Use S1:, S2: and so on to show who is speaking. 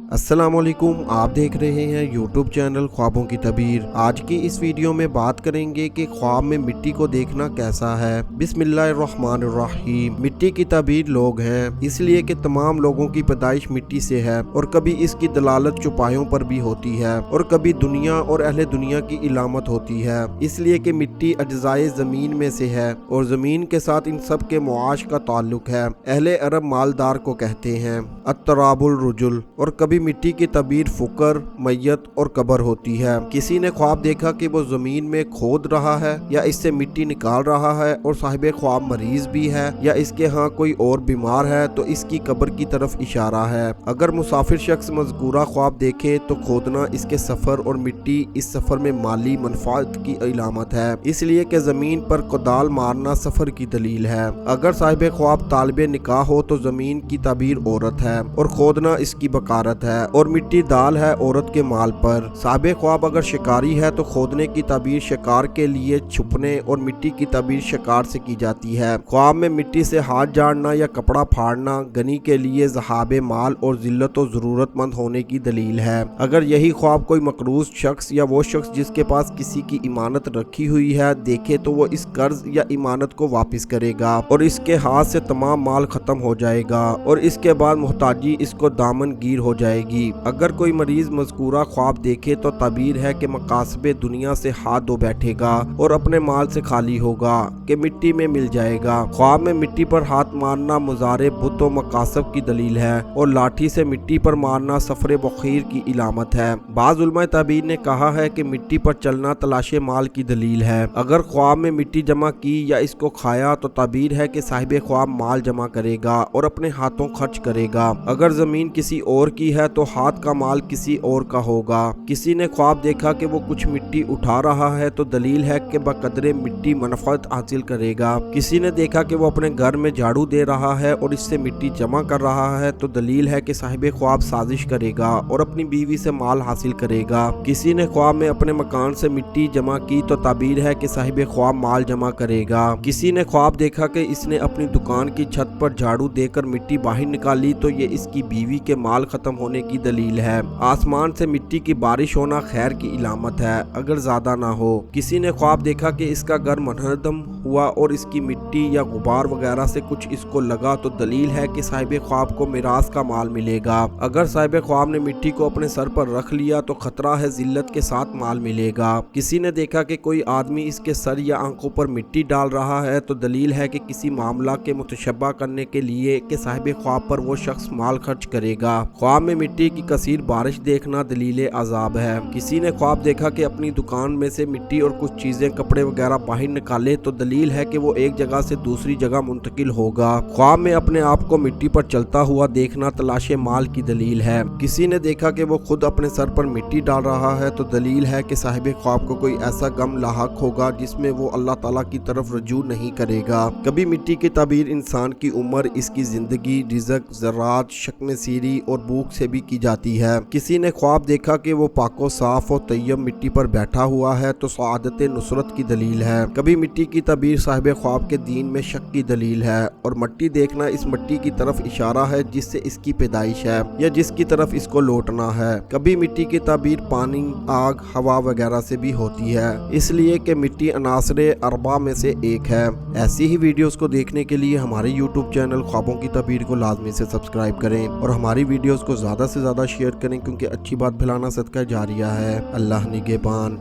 S1: अस्सलामुअलैकुम, आप देख रहे हैं यूट्यूब चैनल ख्वाबों की तबीर। आज की इस वीडियो में बात करेंगे कि ख्वाब में मिट्टी को देखना कैसा है। बिस्मिल्लाहिर्रहमानिर्रहीम। मिट्टी की तबीर लोग हैं, इसलिए कि तमाम लोगों की पैदाइश मिट्टी से है और कभी इसकी दलालत चुपायों पर भी होती है और कभी दुनिया और अहले दुनिया की इलामत होती है, इसलिए कि मिट्टी अज्जाए ज़मीन में से है और ज़मीन के साथ इन सब के मुआश का ताल्लुक है। अहले अरब मालदार को कहते हैं अत्तराबुल रुजुल। और कभी मिट्टी की तबीर फुकर, मैयत और कब्र होती है। किसी ने ख्वाब देखा कि वो जमीन में खोद रहा है या इससे मिट्टी निकाल रहा है और साहिबे ख्वाब मरीज भी है या इसके यहाँ कोई और बीमार है तो इसकी कब्र की तरफ इशारा है। अगर मुसाफिर शख्स मज़कूरा ख्वाब देखे तो खोदना इसके सफ़र और मिट्टी इस सफ़र में माली मनफात की इलामत है, इसलिए कि ज़मीन पर कोदाल मारना सफ़र की दलील है। अगर साहिबे ख्वाब तालिबे निकाह हो तो ज़मीन की तबीर औरत है और खोदना इसकी बकारत है और मिट्टी दाल है औरत के माल पर। साहिबे ख्वाब अगर शिकारी है तो खोदने की तबीर शिकार के लिए छुपने और मिट्टी की तबीर शिकार से की जाती है। ख्वाब में मिट्टी से हाथ झाड़ना या कपड़ा फाड़ना गनी के लिए ज़हाबे माल और जिल्लत और ज़रूरतमंद होने की दलील है। अगर यही ख्वाब कोई मकरूज शख्स या वो शख्स जिसके पास किसी की इमानत रखी हुई है देखे तो वो इस कर्ज या इमानत को वापस करेगा और इसके हाथ से तमाम माल खत्म हो जाएगा और इसके बाद मुहताजी इसको दामन गिर हो जाएगी। अगर कोई मरीज मज़कूरा ख्वाब देखे तो तबीर है कि मकासबे दुनिया से हाथ धो बैठेगा और अपने माल से खाली होगा कि मिट्टी में मिल जाएगा। ख्वाब में मिट्टी पर हाथ मारना मुजारे बुत व मकासब की दलील है और लाठी से मिट्टी पर मारना सफरे बखीर की इलामत है। बाज़ उलमा तबीर ने कहा है कि मिट्टी पर चलना तलाशे माल की दलील है। अगर ख्वाब में मिट्टी जमा की या इसको खाया तो तबीर है कि साहिबे ख्वाब माल जमा करेगा और अपने हाथों खर्च करेगा। अगर जमीन किसी और की है तो हाथ का माल किसी और का होगा। किसी ने ख्वाब देखा कि वो कुछ मिट्टी उठा रहा है तो दलील है कि बकदरे मिट्टी मनफत हासिल करेगा। किसी ने देखा कि वो अपने घर में झाड़ू दे रहा है और इससे मिट्टी जमा कर रहा है तो दलील है कि साहिबे ख्वाब साजिश करेगा और अपनी बीवी से माल हासिल करेगा। किसी ने ख्वाब में अपने मकान से मिट्टी जमा की तो ताबीर है कि साहिबे ख्वाब माल जमा करेगा। किसी ने ख्वाब देखा कि इसने अपनी दुकान की छत पर झाड़ू देकर मिट्टी बाहर निकाली तो ये इसकी बीवी के माल खत्म होने की दलील है। आसमान से मिट्टी की बारिश होना खैर की इलामत है अगर ज्यादा ना हो। किसी ने ख्वाब देखा कि इसका घर मनहदम हुआ और इसकी मिट्टी या गुबार वगैरह से कुछ इसको लगा तो दलील है कि साहिबे ख्वाब को मिरास का माल मिलेगा। अगर साहिबे ख्वाब ने मिट्टी को अपने सर पर रख लिया तो खतरा है जिल्लत के साथ माल मिलेगा। किसी ने देखा कि कोई आदमी इसके सर या आंखों पर मिट्टी डाल रहा है तो दलील है कि किसी मामला के मुतशब्बा करने के लिए कि साहिबे ख्वाब पर वो शख्स माल खर्च करेगा। ख्वाब में मिट्टी की कसीर बारिश देखना दलील अजाब है। किसी ने ख्वाब देखा कि अपनी दुकान में से मिट्टी और कुछ चीजें कपड़े वगैरह बाहर निकाले तो दलील है कि वो एक जगह से दूसरी जगह मुंतकिल होगा। ख्वाब में अपने आप को मिट्टी पर चलता हुआ देखना तलाशे माल की दलील है। किसी ने देखा कि वो खुद अपने सर पर मिट्टी डाल रहा है तो दलील है कि साहिबे ख्वाब को कोई ऐसा गम लाहक होगा जिसमें वो अल्लाह ताला की तरफ रजू नहीं करेगा। कभी मिट्टी की तबीर इंसान की उम्र, इसकी जिंदगी, रिज़्क, ज़राअत, शक्ल सीरी और भूख से भी की जाती है। किसी ने ख्वाब देखा कि वो पाको साफ और तैयब मिट्टी पर बैठा हुआ है तो सआदत नुसरत की दलील है। कभी मिट्टी की तबीर साहिबे ख्वाब के दीन में शक की दलील है और मिट्टी देखना इस मिट्टी की तरफ इशारा है जिससे इसकी पैदाइश है या जिसकी तरफ इसको लौटना है। कभी मिट्टी की तबीर पानी, आग, हवा वगैरह से भी होती है, इसलिए कि मिट्टी अनासरे अरबा में से एक है। ऐसी ही वीडियोस को देखने के लिए हमारे यूट्यूब चैनल ख्वाबों की तबीर को लाजमी से सब्सक्राइब करें और हमारी वीडियोस को ज़्यादा से ज़्यादा शेयर करें क्योंकि अच्छी बात फैलाना सदका जारिया है। अल्लाह निगहबान।